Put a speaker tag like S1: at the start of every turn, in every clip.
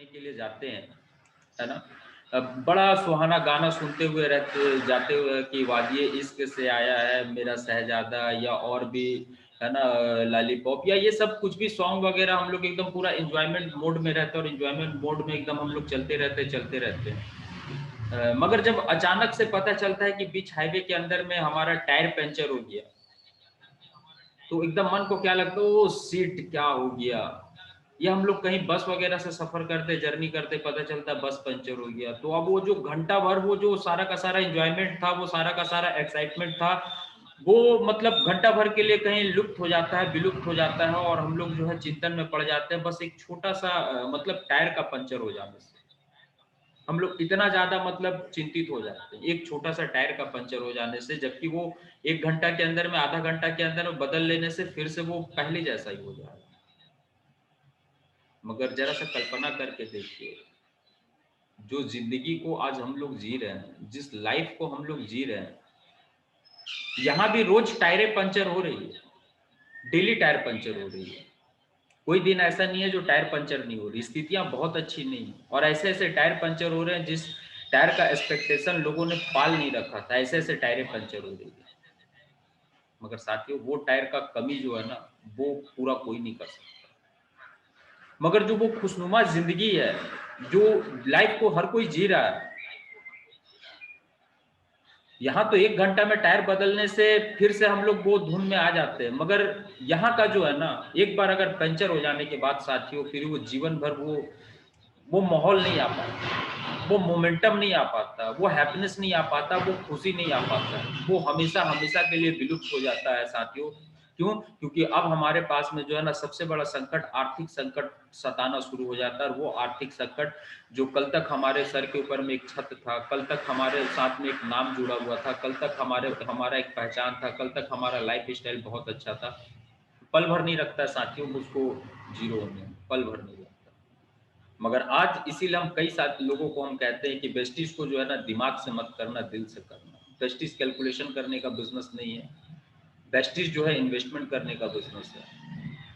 S1: करने के लिए जाते हैं, है ना। बड़ा सुहाना गाना सुनते हुए रहते जाते हुए कि वादिये इश्क से आया है मेरा शहजादा, या और भी है ना, लॉलीपॉप या ये सब कुछ भी सॉन्ग वगैरह हम लोग एकदम पूरा एंजॉयमेंट मोड में रहते हैं और एंजॉयमेंट मोड में एकदम हम लोग चलते रहते हैं। मगर जब अचानक से पता चलता है कि बीच हाईवे के अंदर में हमारा टायर पंचर हो गया, तो एकदम मन को क्या लगता है, वो सीट क्या हो गया। ये हम लोग कहीं बस वगैरह से सफर करते जर्नी करते, पता चलता है बस पंचर हो गया, तो अब वो जो घंटा भर वो जो सारा का सारा एंजॉयमेंट था, वो सारा का सारा एक्साइटमेंट था, वो मतलब घंटा भर के लिए कहीं लुप्त हो जाता है, विलुप्त हो जाता है, और हम लोग जो है चिंतन में पड़ जाते हैं बस एक छोटा सा मतलब टायर का पंचर हो जाने से। हम लोग इतना ज्यादा मतलब चिंतित हो जाते हैं एक छोटा सा टायर का पंचर हो जाने से, जबकि वो 1 घंटा के अंदर में, आधा घंटा के अंदर में बदल लेने से फिर से वो पहले जैसा ही हो जाएगा। मगर जरा सा कल्पना करके देखिए, जो जिंदगी को आज हम लोग जी रहे हैं, जिस लाइफ को हम लोग जी रहे हैं, यहाँ भी रोज टायरें पंचर हो रही है, डेली टायर पंचर हो रही है। कोई दिन ऐसा नहीं है जो टायर पंचर नहीं हो रही, स्थितियां बहुत अच्छी नहीं है, और ऐसे ऐसे टायर पंचर हो रहे हैं जिस टायर का एक्सपेक्टेशन लोगों ने पाल नहीं रखा था, ऐसे ऐसे टायरें पंचर हो रही है। मगर साथियों, वो टायर का कमी जो है ना, वो पूरा कोई नहीं कर सकता। मगर जो वो खुशनुमा जिंदगी है, जो लाइफ को हर कोई जी रहा है, यहाँ तो 1 घंटा में टायर बदलने से फिर से हम लोग वो धुन में आ जाते हैं, मगर यहाँ का जो है ना, एक बार अगर पंचर हो जाने के बाद साथियों, फिर वो जीवन भर वो माहौल नहीं आ पाता, वो मोमेंटम नहीं आ पाता, वो हैप्पीनेस नहीं आ पाता, वो खुशी नहीं आ पाता, वो हमेशा हमेशा के लिए विलुप्त हो जाता है साथियों। क्यों? क्योंकि अब हमारे पास में जो है ना, सबसे बड़ा संकट, आर्थिक संकट सताना शुरू हो जाता है। और वो आर्थिक संकट जो कल तक हमारे सर के ऊपर में एक छत था, कल तक हमारे साथ में एक नाम जुड़ा हुआ था, कल तक हमारा एक पहचान था, कल तक हमारा लाइफ स्टाइल बहुत अच्छा था, पल भर नहीं रखता साथियों मुझको जीरो होने, पल भर नहीं रखता। मगर आज इसीलिए हम कई सारे लोगों को हम कहते हैं कि वेस्टिज को जो है ना, दिमाग से मत करना, दिल से करना। वेस्टिज कैलकुलेशन करने का बिजनेस नहीं है, वेस्टिज जो है इन्वेस्टमेंट करने का बिजनेस है।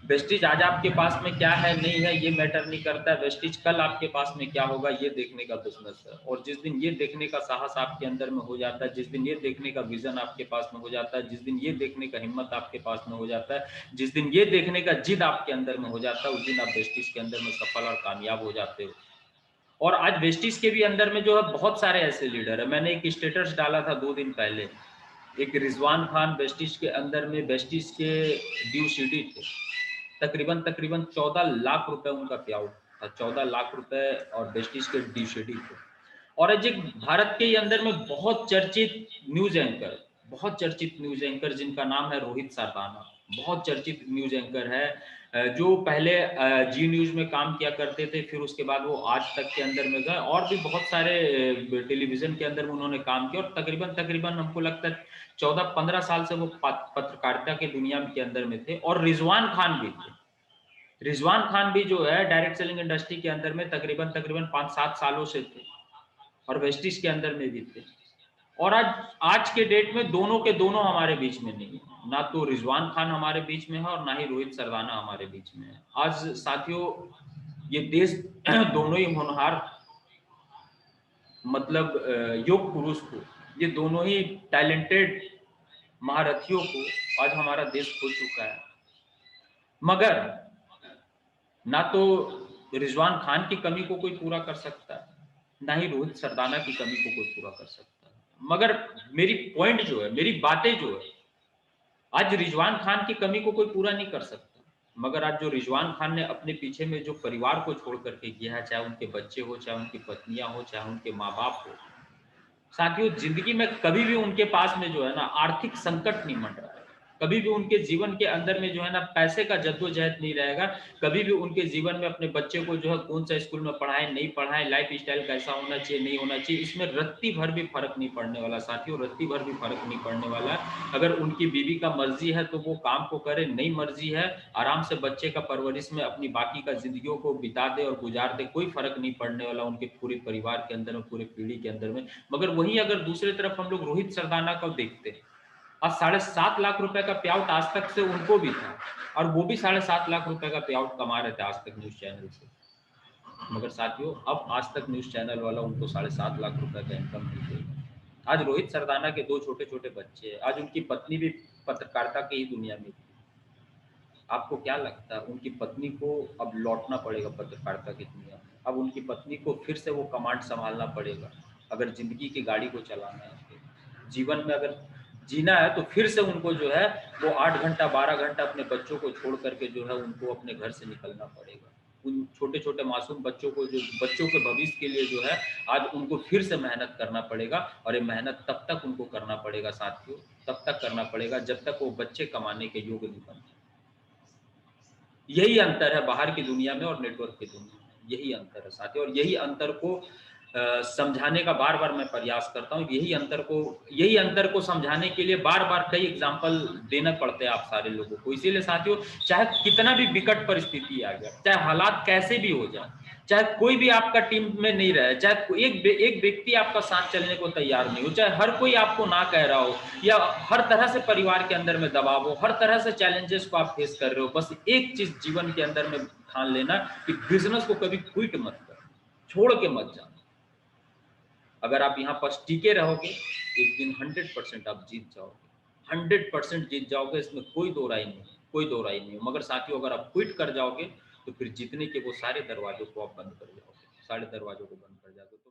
S1: वेस्टिज आज आपके पास में क्या है नहीं है ये मैटर नहीं करता है, वेस्टिज कल आपके पास में क्या होगा ये देखने का बिजनेस है। और जिस दिन ये देखने का साहस आपके अंदर में हो जाता है, जिस दिन ये देखने का विजन आपके पास में हो जाता है, जिस दिन ये देखने का हिम्मत आपके पास में हो जाता है, जिस दिन ये देखने का जिद आपके अंदर में हो जाता है, उस दिन आप वेस्टिज के अंदर में सफल और कामयाब हो जाते हो। और आज वेस्टिज के भी अंदर में जो है बहुत सारे ऐसे लीडर है। मैंने एक स्टेटस डाला था 2 दिन पहले, एक रिजवान खान वेस्टिज के अंदर में, वेस्टिज के ड्यू सिटी थे, तकरीबन तकरीबन 14 लाख रुपए उनका पे आउट था, 14 लाख रुपए, और वेस्टिज के ड्यू सिटी थे। और आज एक भारत के अंदर में बहुत चर्चित न्यूज एंकर, बहुत चर्चित न्यूज एंकर जिनका नाम है रोहित सरदाना, बहुत चर्चित न्यूज एंकर है, जो पहले जी न्यूज में काम किया करते थे, फिर उसके बाद वो आज तक के अंदर में गए, और भी बहुत सारे टेलीविजन के अंदर में उन्होंने काम किया, और तकरीबन तकरीबन हमको लगता है 14-15 साल से वो पत्रकारिता की दुनिया के अंदर में थे। और रिजवान खान भी थे, रिजवान खान भी जो है डायरेक्ट सेलिंग इंडस्ट्री के अंदर में तकरीबन तकरीबन 5-7 सालों से थे, और वेस्टिज के अंदर में भी थे। और आज आज के डेट में दोनों के दोनों हमारे बीच में नहीं है, ना तो रिजवान खान हमारे बीच में है और ना ही रोहित सरदाना हमारे बीच में है। आज साथियों, ये देश दोनों ही होनहार मतलब योग पुरुष को, ये दोनों ही टैलेंटेड महारथियों को आज हमारा देश खो चुका है। मगर ना तो रिजवान खान की कमी को कोई पूरा कर सकता है, ना ही रोहित सरदाना की कमी को कोई पूरा कर सकता है। मगर मेरी पॉइंट जो है, मेरी बातें जो है, आज रिजवान खान की कमी को कोई पूरा नहीं कर सकता, मगर आज जो रिजवान खान ने अपने पीछे में जो परिवार को छोड़ करके किया है, चाहे उनके बच्चे हो, चाहे उनकी पत्नियां हो, चाहे उनके माँ बाप हो, साथियों जिंदगी में कभी भी उनके पास में जो है ना आर्थिक संकट नहीं मंड रहा है, कभी भी उनके जीवन के अंदर में जो है ना पैसे का जद्दोजहद नहीं रहेगा, कभी भी उनके जीवन में अपने बच्चे को जो है कौन सा स्कूल में पढ़ाएं नहीं पढ़ाएं, लाइफ स्टाइल कैसा होना चाहिए नहीं होना चाहिए, इसमें रत्ती भर भी फर्क नहीं पड़ने वाला साथियों, रत्ती भर भी फर्क नहीं पड़ने वाला। अगर उनकी बीवी का मर्जी है तो वो काम को करे, नहीं मर्जी है आराम से बच्चे का परवरिश में अपनी बाकी का जिंदगियों को बिता दे और गुजार दे, कोई फर्क नहीं पड़ने वाला उनके पूरे परिवार के अंदर में, पूरे पीढ़ी के अंदर में। मगर वहीं अगर दूसरी तरफ हम लोग रोहित सरदाना को देखते हैं, आज 7.5 लाख रुपए का पे आउट आज तक से उनको भी था, और वो भी 7.5 लाख रुपए का पे आउट कमा रहे थे आज तक न्यूज चैनल से। मगर साथियों अब आज तक न्यूज़ चैनल वाला उनको 7.5 लाख रुपए का इनकम नहीं देगा। आज रोहित सरदाना के 2 छोटे-छोटे बच्चे हैं, आज उनकी पत्नी भी पत्रकारिता की ही दुनिया में थी। आपको क्या लगता है उनकी पत्नी को अब लौटना पड़ेगा पत्रकारिता की दुनिया में, अब उनकी पत्नी को फिर से वो कमांड सँभालना पड़ेगा, अगर ज़िंदगी की गाड़ी को चलाना है तो। जीवन में अगर जीना है तो फिर से उनको जो है वो 8 घंटा 12 घंटा अपने बच्चों को छोड़ करके जो है उनको अपने घर से निकलना पड़ेगा। उन छोटे-छोटे मासूम बच्चों को जो बच्चों के भविष्य के लिए जो है आज उनको फिर से मेहनत करना पड़ेगा और ये मेहनत तब तक उनको करना पड़ेगा साथियों, तब तक करना पड़ेगा जब तक वो बच्चे कमाने के योग्य नहीं बनते। यही अंतर है बाहर की दुनिया में और नेटवर्क की दुनिया में, यही अंतर है साथियों और यही अंतर को समझाने का बार-बार मैं प्रयास करता हूँ। यही अंतर को समझाने के लिए बार-बार कई एग्ज़ाम्पल देने पड़ते हैं आप सारे लोगों को। इसीलिए साथियों चाहे कितना भी विकट परिस्थिति आ जाए, चाहे हालात कैसे भी हो जाए, चाहे कोई भी आपका टीम में नहीं रहे, चाहे एक व्यक्ति आपका साथ चलने को तैयार नहीं हो, चाहे हर कोई आपको ना कह रहा हो या हर तरह से परिवार के अंदर में दबाव हो, हर तरह से चैलेंजेस को आप फेस कर रहे हो, बस एक चीज़ जीवन के अंदर में ठान लेना कि बिज़नेस को कभी क्विट मत करो, छोड़ के मत जाना। अगर आप यहाँ पर टिके रहोगे, एक दिन 100% आप जीत जाओगे, 100% जीत जाओगे, इसमें कोई दो राय नहीं है, कोई दो राय नहीं है। मगर साथियों अगर आप क्विट कर जाओगे, तो फिर जीतने के वो सारे दरवाज़ों को आप बंद कर जाओगे, सारे दरवाज़ों को बंद